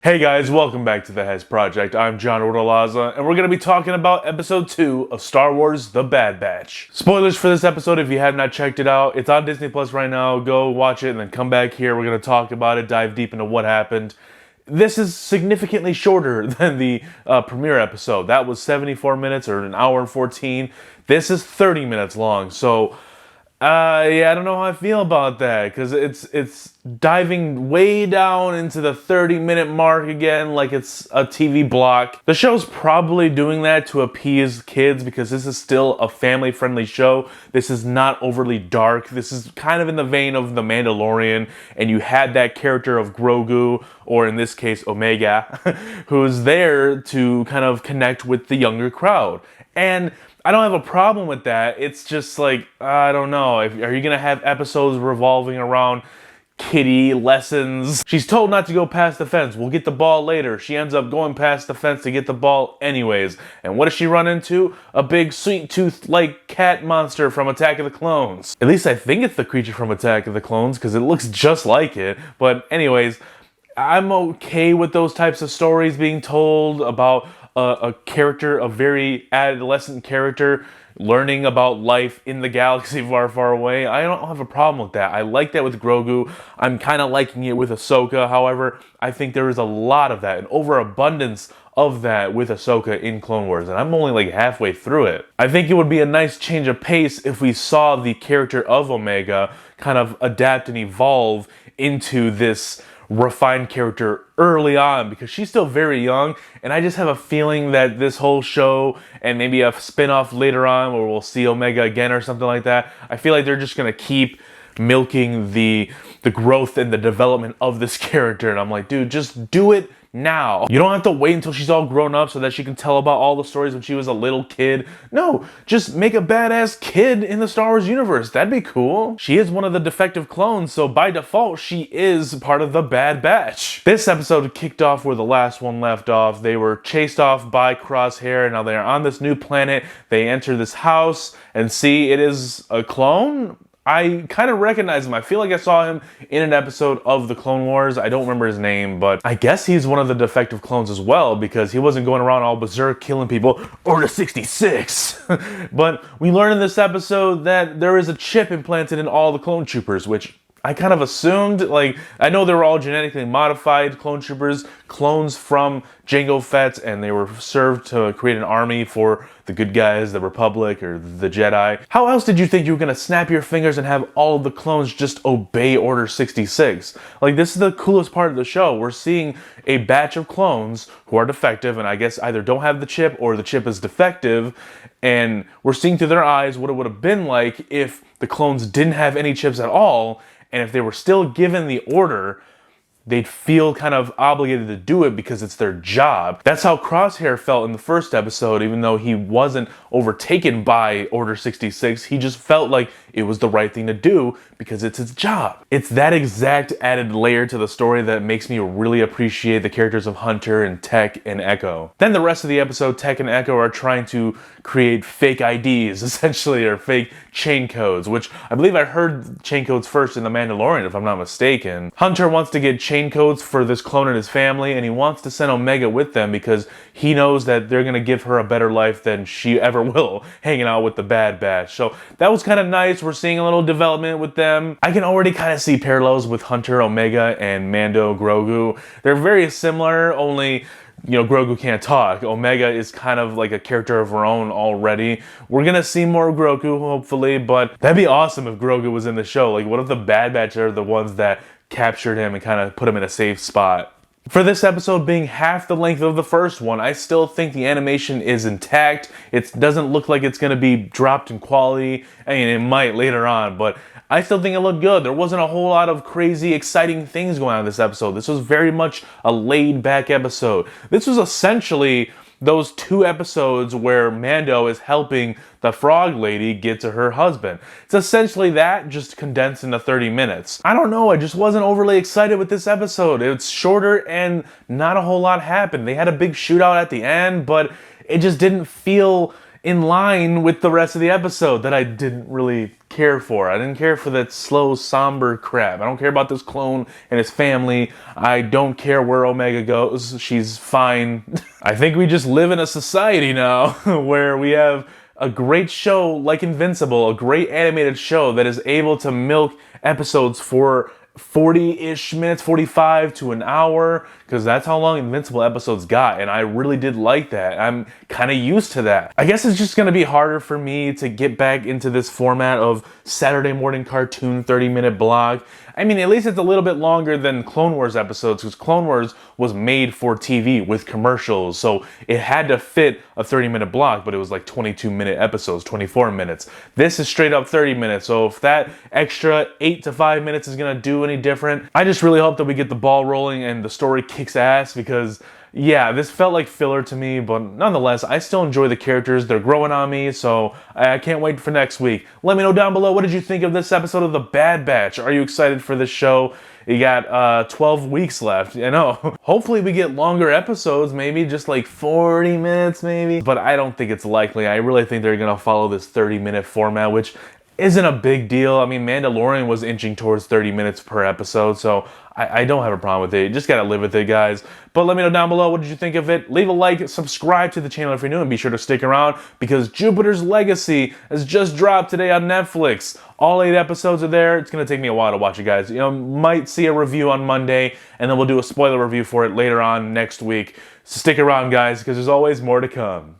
Hey guys, welcome back to the Hez Project. I'm John Ordalaza, and we're going to be talking about episode 2 of Star Wars The Bad Batch. Spoilers for this episode if you have not checked it out. It's on Disney Plus right now. Go watch it and then come back here. We're going to talk about it, dive deep into what happened. This is significantly shorter than the premiere episode. That was 74 minutes or an hour and 14. This is 30 minutes long, so I don't know how I feel about that, because it's diving way down into the 30-minute mark again, like it's a TV block. The show's probably doing that to appease kids, because this is still a family-friendly show. This is not overly dark. This is kind of in the vein of The Mandalorian, and you had that character of Grogu, or in this case, Omega, who's there to kind of connect with the younger crowd. And I don't have a problem with that. It's just like, I don't know. Are you going to have episodes revolving around kitty lessons? She's told not to go past the fence. We'll get the ball later. She ends up going past the fence to get the ball anyways. And what does she run into? A big sweet tooth-like cat monster from Attack of the Clones. At least I think it's the creature from Attack of the Clones, because it looks just like it. But anyways, I'm okay with those types of stories being told about a character, a very adolescent character, learning about life in the galaxy far, far away. I don't have a problem with that. I like that with Grogu. I'm kind of liking it with Ahsoka. However, I think there is a lot of that, an overabundance of that with Ahsoka in Clone Wars, and I'm only like halfway through it. I think it would be a nice change of pace if we saw the character of Omega kind of adapt and evolve into this refined character early on, because she's still very young, and I just have a feeling that this whole show and maybe a spin-off later on where we'll see Omega again or something like that, I feel like they're just gonna keep milking the growth and the development of this character, and I'm like, dude, just do it now. You don't have to wait until she's all grown up so that she can tell about all the stories when she was a little kid. No, just make a badass kid in the Star Wars universe. That'd be cool. She is one of the defective clones, so by default, she is part of the Bad Batch. This episode kicked off where the last one left off. They were chased off by Crosshair, and now they are on this new planet. They enter this house and see it is a clone. I kind of recognize him. I feel like I saw him in an episode of the Clone Wars. I don't remember his name, but I guess he's one of the defective clones as well, because he wasn't going around all berserk killing people. Order 66! But we learn in this episode that there is a chip implanted in all the clone troopers, which I kind of assumed. Like, I know they were all genetically modified clone troopers, clones from Jango Fett, and they were served to create an army for the good guys, the Republic, or the Jedi. How else did you think you were going to snap your fingers and have all of the clones just obey Order 66? Like, this is the coolest part of the show. We're seeing a batch of clones who are defective, and I guess either don't have the chip or the chip is defective, and we're seeing through their eyes what it would have been like if the clones didn't have any chips at all, and if they were still given the order, they'd feel kind of obligated to do it because it's their job. That's how Crosshair felt in the first episode, even though he wasn't overtaken by Order 66. He just felt like it was the right thing to do because it's his job. It's that exact added layer to the story that makes me really appreciate the characters of Hunter and Tech and Echo. Then the rest of the episode, Tech and Echo are trying to create fake IDs, essentially, or fake chain codes, which I believe I heard chain codes first in The Mandalorian, if I'm not mistaken. Hunter wants to get chain codes for this clone and his family, and he wants to send Omega with them because he knows that they're going to give her a better life than she ever will hanging out with the Bad Batch. So that was kind of nice. We're seeing a little development with them. I can already kind of see parallels with Hunter, Omega, and Mando, Grogu. They're very similar, only Grogu can't talk. Omega is kind of like a character of her own already. We're gonna see more Grogu, hopefully, but that'd be awesome if Grogu was in the show. Like, what if the Bad Batch are the ones that captured him and kind of put him in a safe spot? For this episode being half the length of the first one, I still think the animation is intact. It doesn't look like it's going to be dropped in quality. I mean, it might later on, but I still think it looked good. There wasn't a whole lot of crazy, exciting things going on in this episode. This was very much a laid-back episode. This was essentially those 2 episodes where Mando is helping the frog lady get to her husband. It's essentially that, just condensed into 30 minutes. I don't know, I just wasn't overly excited with this episode. It's shorter and not a whole lot happened. They had a big shootout at the end, but it just didn't feel in line with the rest of the episode that I didn't really care for. I didn't care for that slow, somber crap. I don't care about this clone and his family. I don't care where Omega goes. She's fine. I think we just live in a society now where we have a great show like Invincible, a great animated show that is able to milk episodes for 40-ish minutes, 45 to an hour, because that's how long Invincible episodes got, and I really did like that. I'm kind of used to that. I guess it's just going to be harder for me to get back into this format of Saturday morning cartoon 30-minute blog. I mean, at least it's a little bit longer than Clone Wars episodes, because Clone Wars was made for TV with commercials, so it had to fit a 30-minute block, but it was like 22-minute episodes, 24 minutes. This is straight up 30 minutes, so if that extra 8 to 5 minutes is going to do any different, I just really hope that we get the ball rolling and the story kicks ass, because yeah, this felt like filler to me, but nonetheless, I still enjoy the characters. They're growing on me, so I can't wait for next week. Let me know down below, what did you think of this episode of The Bad Batch? Are you excited for this show? You got 12 weeks left, you know. Hopefully we get longer episodes, maybe just like 40 minutes maybe, but I don't think it's likely. I really think they're gonna follow this 30-minute format, which isn't a big deal. I mean, Mandalorian was inching towards 30 minutes per episode, so I don't have a problem with it. You just gotta live with it, guys. But let me know down below, what did you think of it? Leave a like, subscribe to the channel if you're new, and be sure to stick around, because Jupiter's Legacy has just dropped today on Netflix. All 8 episodes are there. It's gonna take me a while to watch it, guys. You know, might see a review on Monday, and then we'll do a spoiler review for it later on next week. So stick around, guys, because there's always more to come.